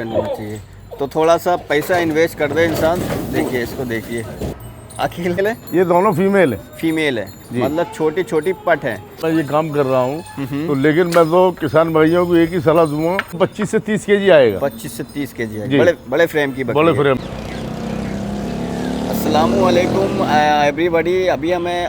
चाहिए तो थोड़ा सा पैसा इन्वेस्ट कर दे इंसान। देखिए इसको, देखिए अकेले है, ये दोनों फीमेल है। फीमेल है, मतलब छोटी छोटी पट है। मैं ये काम कर रहा हूँ तो लेकिन मैं तो किसान भाइयों को एक ही सलाह दूंगा, 25 से 30 केजी आएगा। 25 से 30 केजी है, बड़े बड़े फ्रेम की बकरी बड़े है। फ्रेम। अस्सलामु अलैकुम एवरीबॉडी। अभी हमें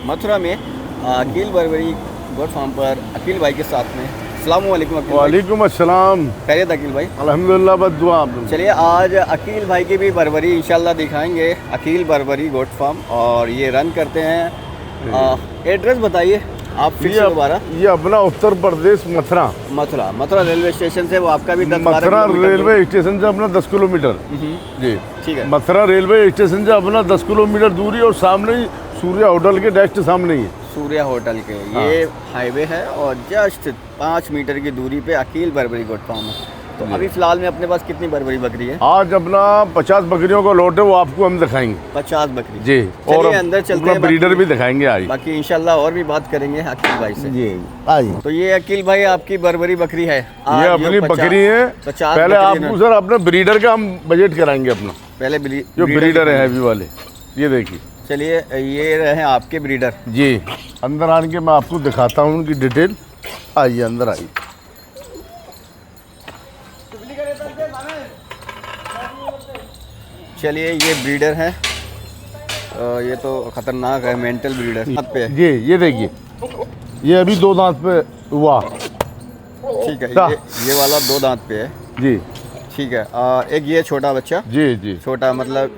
मथुरा में अकील बर्बरी गोट फार्म पर अकील भाई के साथ में। अस्सलामु अलैकुम अकील भाई। वालेकुम अस्सलाम। खैरियत अकील भाई? अल्हम्दुलिल्लाह, बस दुआ आप। चलिए आज अकील भाई की भी बर्बरी इंशाल्लाह दिखाएंगे, अकील बर्बरी गोट फार्म, और ये रन करते हैं। एड्रेस बताइए आप फिर से दोबारा। ये अपना उत्तर प्रदेश मथुरा मथुरा रेलवे स्टेशन से, वो आपका भी 10-12 मथुरा किलोमीटर रेलवे स्टेशन से अपना 10 किलोमीटर। जी ठीक है। मथुरा रेलवे स्टेशन से अपना 10 किलोमीटर दूरी, और सामने ही सूर्या होटल के डायरेक्ट सामने ही है। सूर्या होटल के ये हाईवे है, और जस्ट 5 मीटर की दूरी पे अकील बर्बरी गोट फार्म है। तो अभी फिलहाल में अपने पास कितनी बर्बरी बकरी है? आज अपना 50 बकरियों का लॉट है, वो आपको हम दिखाएंगे। 50 बकरी जी, और अंदर चलते हैं, ब्रीडर भी दिखाएंगे आज। बाकी इंशाल्लाह और भी बात करेंगे अकील भाई से। जी आइए। तो ये अकील भाई आपकी बर्बरी बकरी है, ये अपनी बकरी है। 50 पहले आपको सर अपने ब्रीडर का हम बजट कराएंगे अपना। पहले जो ब्रीडर है हैवी वाले, ये देखिए। चलिए ये रहे आपके ब्रीडर जी। अंदर आने के मैं आपको दिखाता हूँ उनकी डिटेल। आइए अंदर आइए। चलिए ये ब्रीडर है, ये तो खतरनाक है, मेंटल ब्रीडर पे है। जी ये देखिए, ये अभी 2 दांत पे हुआ। ठीक है, ये वाला 2 दांत पे है। जी ठीक है। एक ये छोटा बच्चा। जी जी। छोटा मतलब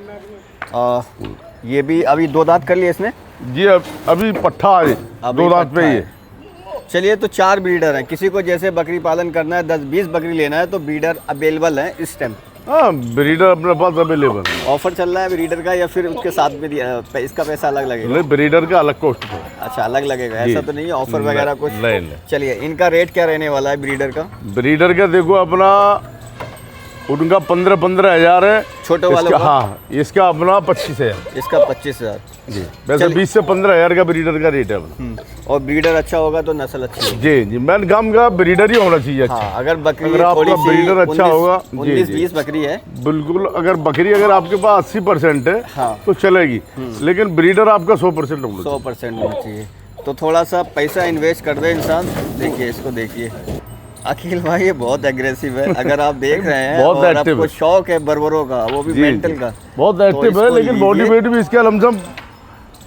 ये भी अभी 2 दांत कर लिए इसने। जी अभी पट्ठा है, 2 दांत पे ही है। चलिए तो 4 ब्रीडर हैं। किसी को जैसे बकरी पालन करना है, 10-20 बकरी लेना है, तो ब्रीडर अवेलेबल है इस टाइम। हाँ, ब्रीडर अपने पास अवेलेबल है। ऑफर चल रहा है ब्रीडर का, या फिर उसके साथ में इसका पैसा अलग लगेगा? नहीं, ब्रीडर का अलग कॉस्ट है। अच्छा, अलग लगेगा, ऐसा तो नहीं है ऑफर वगैरह कुछ? नहीं। चलिए इनका रेट क्या रहने वाला है ब्रीडर का? ब्रीडर का देखो अपना, उनका 15-15 हज़ार है छोटे वाले का। हाँ, इसका अपना 25,000। इसका 25,000। जी, वैसे 20 से 15 हज़ार का ब्रीडर का रेट है अपना। और ब्रीडर अच्छा होगा तो नस्ल अच्छी होगी। जी जी, मैंने काम का ब्रीडर ही होना चाहिए अच्छा। हाँ, अगर बकरी अगर आपका ब्रीडर अच्छा होगा, 19-20 बकरी है बिल्कुल। अगर बकरी अगर आपके पास 80% है हाँ, तो चलेगी, लेकिन ब्रीडर आपका 100% होना 100% होना चाहिए। तो थोड़ा सा पैसा इन्वेस्ट कर दे इंसान। देखिए इसको, देखिए अकील भाई ये बहुत एग्रेसिव है। अगर आप देख रहे हैं बहुत और एक्टिव आपको शौक है बर्बरों का, वो भी मेंटल का, बहुत एक्टिव है। लेकिन बॉडी वेट भी इसका लमसम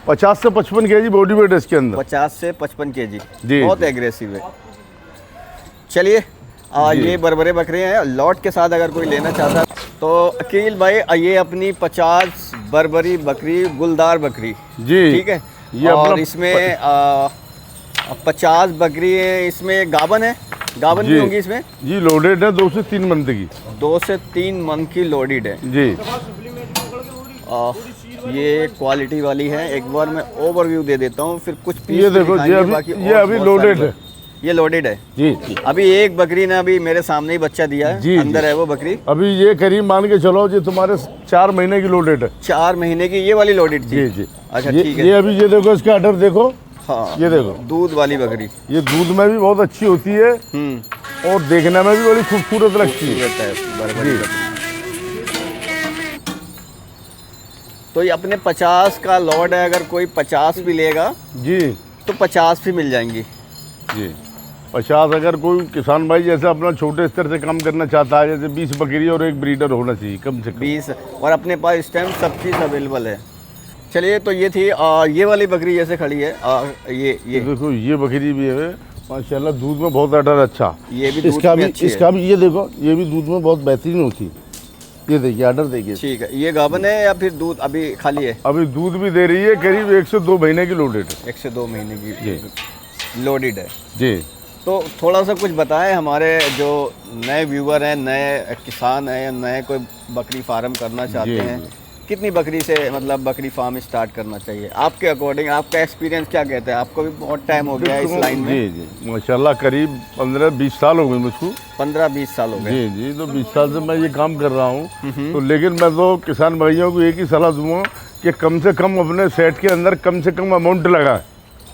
50 से 55 केजी बॉडी वेट है इसके अंदर। 50 से 55 केजी, जी, बहुत एग्रेसिव है। चलिए ये बर्बरे बकरे हैं। लॉट के साथ अगर कोई लेना चाहता है तो अकील भाई ये अपनी 50 बर्बरी बकरी, गुलदार बकरी जी, ठीक है। ये और इसमें 50 बकरी है, इसमें गाबन है, गाबन भी होंगी इसमें? जी, लोडेड है 2 से 3 मंथ की। 2 से 3 मंथ की लोडेड है जी। ये क्वालिटी वाली है। एक बार मैं ओवरव्यू दे देता हूँ, फिर कुछ पीस ये देखो, ये अभी लोडेड है। ये लोडेड है जी। अभी एक बकरी ने अभी मेरे सामने ही बच्चा दिया है जी, अंदर है वो बकरी। अभी ये करीब मान के चलो जी तुम्हारे 4 महीने की लोडेड है। 4 महीने की ये वाली लोडेड थी। जी जी। अच्छा ठीक है। ये अभी ये देखो, इसका अडर देखो। हाँ, ये देखो, दूध वाली बकरी। ये दूध में भी बहुत अच्छी होती है, और देखने में भी बड़ी खूबसूरत लगती है। तो ये अपने 50 का लॉट है, अगर कोई 50 भी लेगा जी तो 50 भी मिल जाएंगी जी। 50 अगर कोई किसान भाई जैसे अपना छोटे स्तर से काम करना चाहता है, जैसे 20 बकरी और एक ब्रीडर होना चाहिए कम से कम। 20, और अपने पास इस टाइम सब चीज़ अवेलेबल है। चलिए तो ये थी ये वाली बकरी जैसे खड़ी है। ये देखो, ये बकरी भी है माशाल्लाह, दूध में बहुत अडर अच्छा। ये भी दूध इसका में भी अच्छी इसका भी ये देखो, ये भी दूध में बहुत बेहतरीन होती है। ये देखिए अडर देखिए। ठीक है। ये गाभन है या फिर दूध अभी खाली है? अभी दूध भी दे रही है, करीब 1 से 2 महीने की लोडेड है। 1 से 2 महीने की लोडेड है जी। तो थोड़ा सा कुछ बताएं हमारे जो नए व्यूअर हैं, नए किसान हैं, या नए कोई बकरी फार्म करना चाहते हैं, कितनी बकरी से मतलब बकरी फार्म स्टार्ट करना चाहिए आपके अकॉर्डिंग? आपका एक्सपीरियंस क्या कहता है? आपको भी बहुत टाइम हो गया है इस लाइन में। जी जी, माशाल्लाह करीब 15-20 साल हो गए मुझको। 15-20 साल हो गए। जी जी। तो 20 साल से मैं ये काम कर रहा हूँ। तो लेकिन मैं तो किसान भाइयों को एक ही सलाह दूंगा कि कम से कम अपने सेट के अंदर कम से कम अमाउंट लगाएं।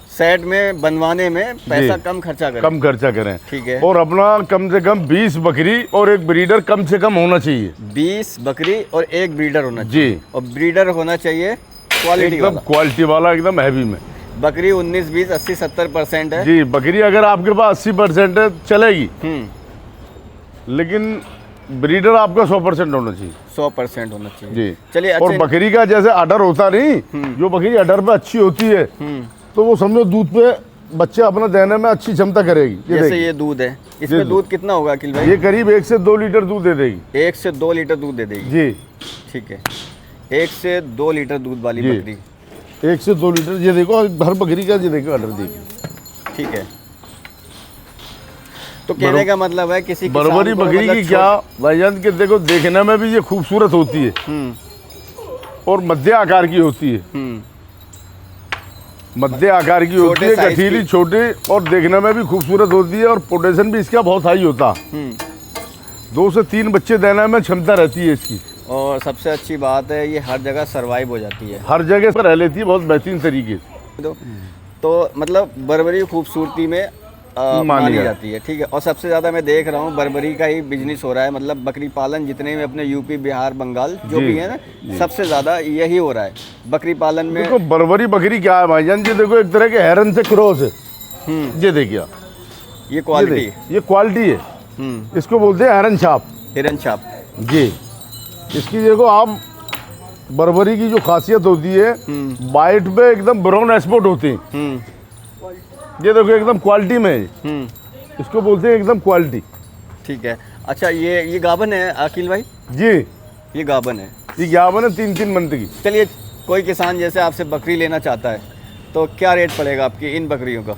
सेट में बनवाने में पैसा जी। कम खर्चा करें। कम खर्चा करें। ठीक है। और अपना कम से कम 20 बकरी और एक ब्रीडर कम से कम होना चाहिए। 20 बकरी और एक ब्रीडर होना जी। चाहिए। और ब्रीडर होना चाहिए क्वालिटी एकदम वाला। क्वालिटी वाला, एकदम हैवी में। बकरी 19, 20, 80, 70% है। जी, बकरी अगर आपके पास 80% है चलेगी, लेकिन ब्रीडर आपका 100% होना चाहिए। 100% होना चाहिए। जी। चलिए और अच्छा। बकरी का जैसे अडर होता नहीं, जो बकरी अडर पे अच्छी होती है तो वो समझो दूध पे बच्चे अपना देने में अच्छी क्षमता करेगी। जैसे देखिए। ये दूध है, इसमें दूध कितना होगा अखिल भाई? ये करीब 1 से 2 लीटर दूध दे देगी। 1 से 2 लीटर दूध दे देगी। जी। ठीक है, 1 से 2 लीटर दूध वाली जी। बकरी। 1 से 2 लीटर। ये देखो हर बकरी का, ये देखो अडर देखिए। ठीक है। तो कहने का मतलब है किसी किसान बर्बरी को बकरी मतलब की क्या भाईजान के देखो, देखने में भी ये खूबसूरत होती है और मध्य आकार की होती है। मध्य आकार की होती है, size गठीली, की। छोटी, और देखने में भी खूबसूरत होती है। और पोटेंशियल भी इसका बहुत हाई होता है। 2 से 3 बच्चे देने में क्षमता रहती है इसकी। और सबसे अच्छी बात है ये हर जगह सरवाइव हो जाती है। हर जगह पर रह लेती है बहुत बेहतरीन तरीके से। तो मतलब बर्बरी खूबसूरती में मानी जाती है। ठीक है। और सबसे ज़्यादा मैं देख रहा हूँ बर्बरी का ही बिजनेस हो रहा है। मतलब बकरी पालन जितने भी अपने यूपी, बिहार, बंगाल जो जी, भी है ना, सबसे ज़्यादा यही हो रहा है बकरी पालन में। देखो बर्बरी बकरी क्या है भाईजान जी, देखो एक तरह के हेरन से क्रॉस है। ये देखिए ये क्वालिटी, ये क्वालिटी है। इसको बोलते हैं हेरन छाप। हिरन छाप। जी। इसकी देखो आप, बर्बरी की जो खासियत होती है, वाइट पे एकदम ब्राउन एक्सपोर्ट होती है। ये देखो एकदम क्वालिटी में है। इसको बोलते हैं एकदम क्वालिटी। ठीक है। अच्छा ये गाभन है अखिल भाई? जी, ये गाभन है। ये गाभन है 3-3 मंथ की। चलिए, कोई किसान जैसे आपसे बकरी लेना चाहता है तो क्या रेट पड़ेगा आपकी इन बकरियों का?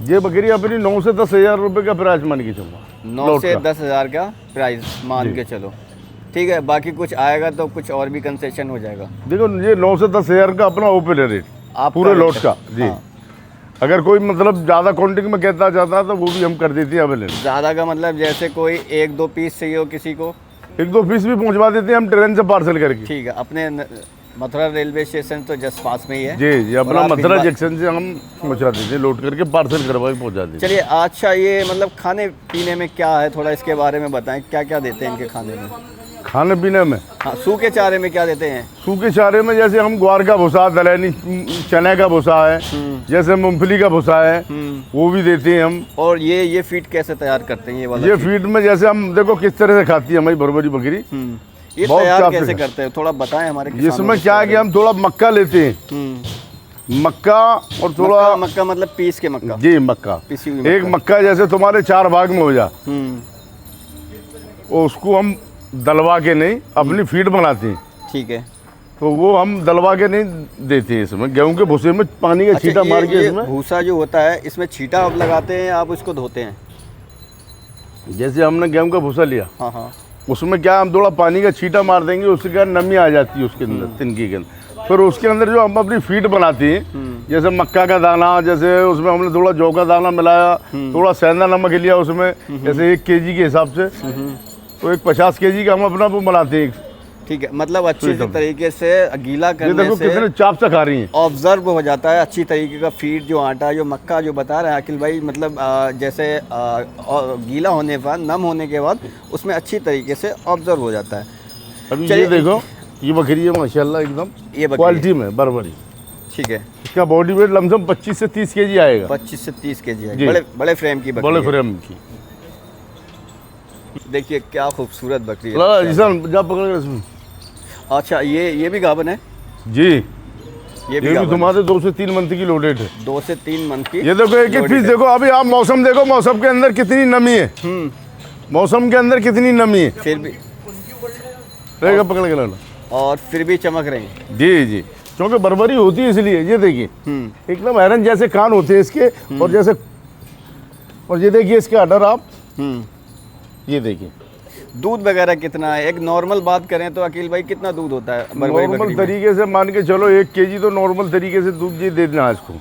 ये बकरी अपनी 9 से 10 हज़ार रुपये का प्राइस मान के चलो। 9 से 10 हज़ार का प्राइस मान के चलो। ठीक है। बाकी कुछ आएगा तो कुछ और भी कंसेशन हो जाएगा। देखो ये 9 से 10 हज़ार का अपना ओपन है रेट, आपका पूरे रेट लॉट है। का। जी। हाँ। अगर कोई मतलब ज़्यादा क्वान्टिटी में कहता चाहता है तो वो भी हम कर देते हैं अवेलेबल। ज़्यादा का मतलब जैसे कोई 1-2 पीस चाहिए हो किसी को? 1-2 पीस भी पहुंचवा देते हैं हम ट्रेन से पार्सल करके। ठीक है। अपने मथुरा रेलवे स्टेशन तो जस्ट पास में ही है। जी जी, और अपना आप मथुरा भिजवा- जंक्शन से हम पहुंचा देते हैं, लोड करके पार्सल करवा के पहुंचा देते हैं। चलिए, अच्छा ये मतलब खाने पीने में क्या है, थोड़ा इसके बारे में बताएं। क्या क्या देते हैं इनके खाने में? खाने पीने में हाँ, सूखे चारे में क्या देते हैं? सूखे चारे में जैसे हम ग्वार का भूसा, दलहनी चने का भूसा है, जैसे मूंगफली का भूसा है, वो भी देते हैं हम। और ये फीड कैसे तैयार करते हैं ये वाला? ये फीड में जैसे हम देखो किस तरह से खाती है हमारी बर्बरी बकरी। ये बहुत तैयार चाप कैसे से करते हैं, थोड़ा बताएं हमारे किसानों इसमें को। क्या है कि हम थोड़ा मक्का लेते हैं। मक्का और थोड़ा मक्का मतलब पीस के मक्का? जी, मक्का। पिसी हुई एक मक्का जैसे तुम्हारे 4 भाग में हो जा, हम्म। और उसको हम दलवा के नहीं अपनी फीड बनाते हैं। ठीक है। तो वो हम दलवा के नहीं देते हैं। इसमें गेहूं के भूसे में पानी का अच्छा, छींटा मार के ये इसमें, भूसा जो होता है इसमें छींटा आप लगाते हैं, आप उसको धोते हैं? जैसे हमने गेहूं का भूसा लिया, हाँ हाँ। उसमें क्या हम थोड़ा पानी का छींटा मार देंगे, उससे क्या नमी आ जाती है उसके अंदर, तिनकी के अंदर। फिर उसके अंदर जो हम अपनी फीड बनाते हैं, जैसे मक्का का दाना, जैसे उसमें हमने थोड़ा जौ का दाना मिलाया, थोड़ा सेंधा नमक लिया उसमें, जैसे 1 केजी के हिसाब से, तो एक 50 केजी का हम अपना वो बनाते हैं। ठीक है। मतलब अच्छे से तरीके से गीला ये करने देखो से कितने चाप से खा रही हैं। ऑब्जर्व हो जाता है अच्छी तरीके का फीड, जो आटा, जो मक्का जो बता रहे हैं अखिल भाई, मतलब जैसे गीला होने के बाद, नम होने के बाद उसमें अच्छी तरीके से ऑब्जर्व हो जाता है। अभी चलिए, ये देखो, ये बकरी है माशाल्लाह एकदम ये बकरी क्वालिटी में बर्बरी। ठीक है। इसका बॉडी वेट लमसम 25 से 30 केजी आएगा। 25 से 30 केजी है। जी। बड़े फ्रेम की बकरी बड़े है। फ्रेम की। देखिए क्या खूबसूरत बकरी है। ला जिसान जा पकड़ के इसमें। अच्छा ये भी गाभन है? जी, ये भी ये भी गाभन है। तुम्हारे 2 से 3 मंथ की लोडेड है। 2 से 3 मंथ की। ये देखो एक एक loaded पीस है। देखो। अभी आप मौसम देखो, मौसम के अंदर कितनी नमी है। मौसम के अंदर कितनी नमी है। फिर भी रहेगा पकड़ के लाना। और फिर भी चमक रही हैं। जी जी, क्योंकि बर्बरी होती है इसलिए। ये देखिए एकदम हैरन जैसे कान होते हैं इसके, और जैसे, और ये देखिए इसके अडर आप, ये देखिए। दूध वगैरह कितना है? एक नॉर्मल बात करें तो अकील भाई कितना दूध होता है बर्बरी नॉर्मल बकरी में? तरीके से मान के चलो 1 केजी तो नॉर्मल तरीके से दूध ये दे देना इसको।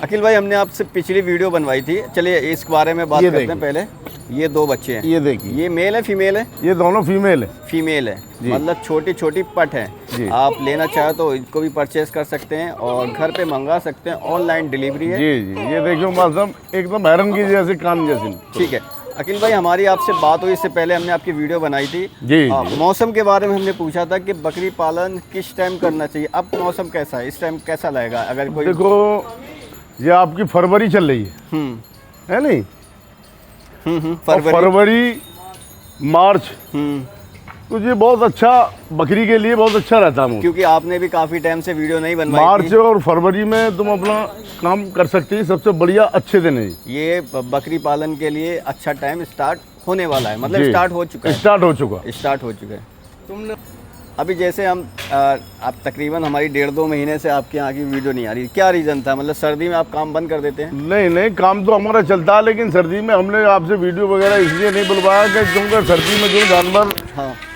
अखिल भाई, हमने आपसे पिछली वीडियो बनवाई थी, चलिए इस बारे में बात ये करते हैं। पहले ये दो बच्चे हैं, ये देखिए, ये मेल है फीमेल है? ये दोनों फीमेल है। फीमेल है, मतलब छोटी छोटी पट है। जी। आप लेना चाहे तो इनको भी परचेज कर सकते हैं और घर पे मंगा सकते हैं, ऑनलाइन डिलीवरी है। जी जी, ये देखियो मौसम एकदम हैरन की जैसे, कान जैसी। ठीक है अखिल भाई, हमारी आपसे बात हुई, इससे पहले हमने आपकी वीडियो बनाई थी। जी, मौसम के बारे में हमने पूछा था कि बकरी पालन किस टाइम करना चाहिए। अब मौसम कैसा है, इस टाइम कैसा लगेगा अगर कोई? देखो, ये आपकी फरवरी चल रही है है नहीं? फरवरी मार्च, तो ये बहुत अच्छा बकरी के लिए बहुत अच्छा रहता है, क्योंकि आपने भी काफी टाइम से वीडियो नहीं बनवाई मार्च थी। और फरवरी में तुम अपना काम कर सकते हैं, सबसे बढ़िया अच्छे दिन है ये बकरी पालन के लिए अच्छा टाइम स्टार्ट होने वाला है, मतलब स्टार्ट हो चुका है। स्टार्ट हो चुका है। तुमने अभी जैसे हम आप तकरीबन हमारी 1.5-2 महीने से आपके यहाँ की वीडियो नहीं आ रही, क्या रीज़न था? मतलब सर्दी में आप काम बंद कर देते हैं? नहीं, काम तो हमारा चलता है, लेकिन सर्दी में हमने आपसे वीडियो वगैरह इसलिए नहीं बुलवाया कि क्योंकि सर्दी में जो जानवर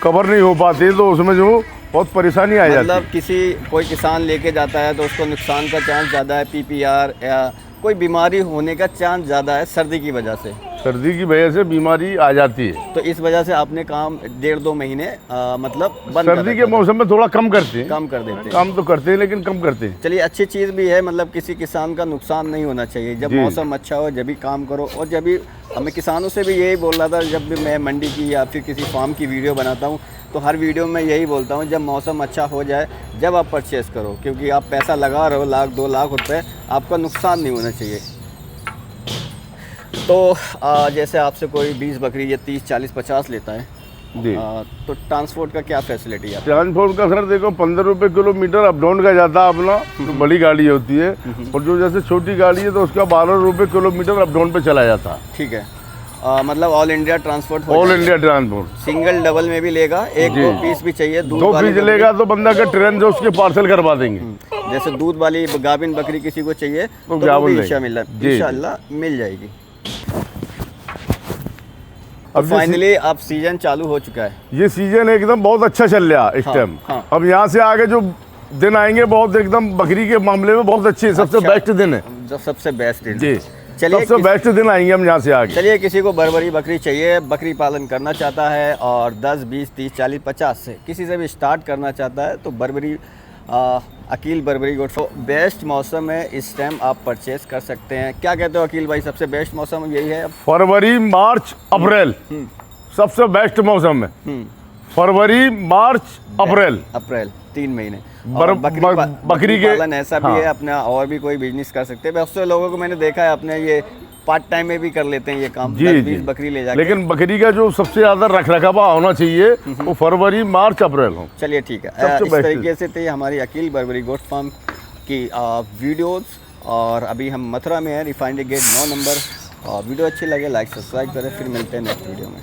कवर नहीं हो पाते, तो उसमें जो बहुत परेशानी आ जाती है। मतलब कोई किसान लेके जाता है तो उसको नुकसान का चांस ज़्यादा है, PPR या कोई बीमारी होने का चांस ज़्यादा है सर्दी की वजह से। सर्दी की वजह से बीमारी आ जाती है, तो इस वजह से आपने काम 1.5-2 महीने मतलब बंद सर्दी के मौसम में थोड़ा कम करते हैं, कम कर देते हैं। काम तो करते हैं लेकिन कम करते हैं। चलिए, अच्छी चीज़ भी है, मतलब किसी किसान का नुकसान नहीं होना चाहिए। जब मौसम अच्छा हो जब भी काम करो। और जब भी हमें किसानों से भी यही बोल रहा था, जब भी मैं मंडी की या फिर किसी फार्म की वीडियो बनाता हूँ तो हर वीडियो में यही बोलता हूँ, जब मौसम अच्छा हो जाए जब आप परचेज़ करो, क्योंकि आप पैसा लगा रहे हो 1-2 लाख रुपए, आपका नुकसान नहीं होना चाहिए। तो जैसे आपसे कोई 20 बकरी या 30, 40, 50 लेता है जी, तो ट्रांसपोर्ट का क्या फैसिलिटी है? ट्रांसपोर्ट का सर देखो 15 रुपये किलोमीटर अप डाउन का जाता है अपना, तो बड़ी गाड़ी होती है, और जो जैसे छोटी गाड़ी है तो उसका 12 रुपये किलोमीटर अप डाउन पे चला जाता है। ठीक है, मतलब all India transport all India transport, single double में भी लेगा, 1-2 पीस भी चाहिए, दूध 2 पीस लेगा तो बंदा का ट्रेन जो उसके पार्सल करवा देंगे। जैसे दूध वाली गाभिन बकरी किसी को चाहिए तो इंशाल्लाह मिल जाएगी। अब फाइनली अब सीजन चालू हो चुका है, ये सीजन एकदम बहुत अच्छा चल रहा है इस टाइम। अब यहाँ से आगे जो दिन आएंगे बहुत एकदम बकरी के मामले में बहुत अच्छे, सबसे बेस्ट दिन है, सबसे बेस्ट दिन जी। चलिए, सबसे बेस्ट दिन आएंगे हम यहाँ से आगे। चलिए, किसी को बर्बरी बकरी चाहिए, बकरी पालन करना चाहता है और 10, 20, 30, 40, 50 से किसी से भी स्टार्ट करना चाहता है तो बर्बरी अकील बर्बरी गोट बेस्ट मौसम है, इस टाइम आप परचेज कर सकते हैं। क्या कहते हो अकील भाई, सबसे बेस्ट मौसम यही है? फरवरी मार्च अप्रैल सबसे बेस्ट मौसम है। फरवरी मार्च अप्रैल 3 महीने। बकरी के पालन ऐसा भी है अपना, और भी कोई बिजनेस कर सकते हैं। बहुत से लोगों को मैंने देखा है अपने ये पार्ट टाइम में भी कर लेते हैं ये काम, 10-20 बकरी ले जाके। लेकिन बकरी का जो सबसे ज्यादा रखरखाव होना चाहिए वो फरवरी मार्च अप्रैल हो। चलिए ठीक है, इस तरीके से थी हमारी अकील बर्बरी गोट फार्म की वीडियोस। और अभी हम मथुरा में हैं, रिफाइनरी गेट 9 नंबर। और वीडियो अच्छी लगे लाइक सब्सक्राइब करें, फिर मिलते हैं नेक्स्ट वीडियो में।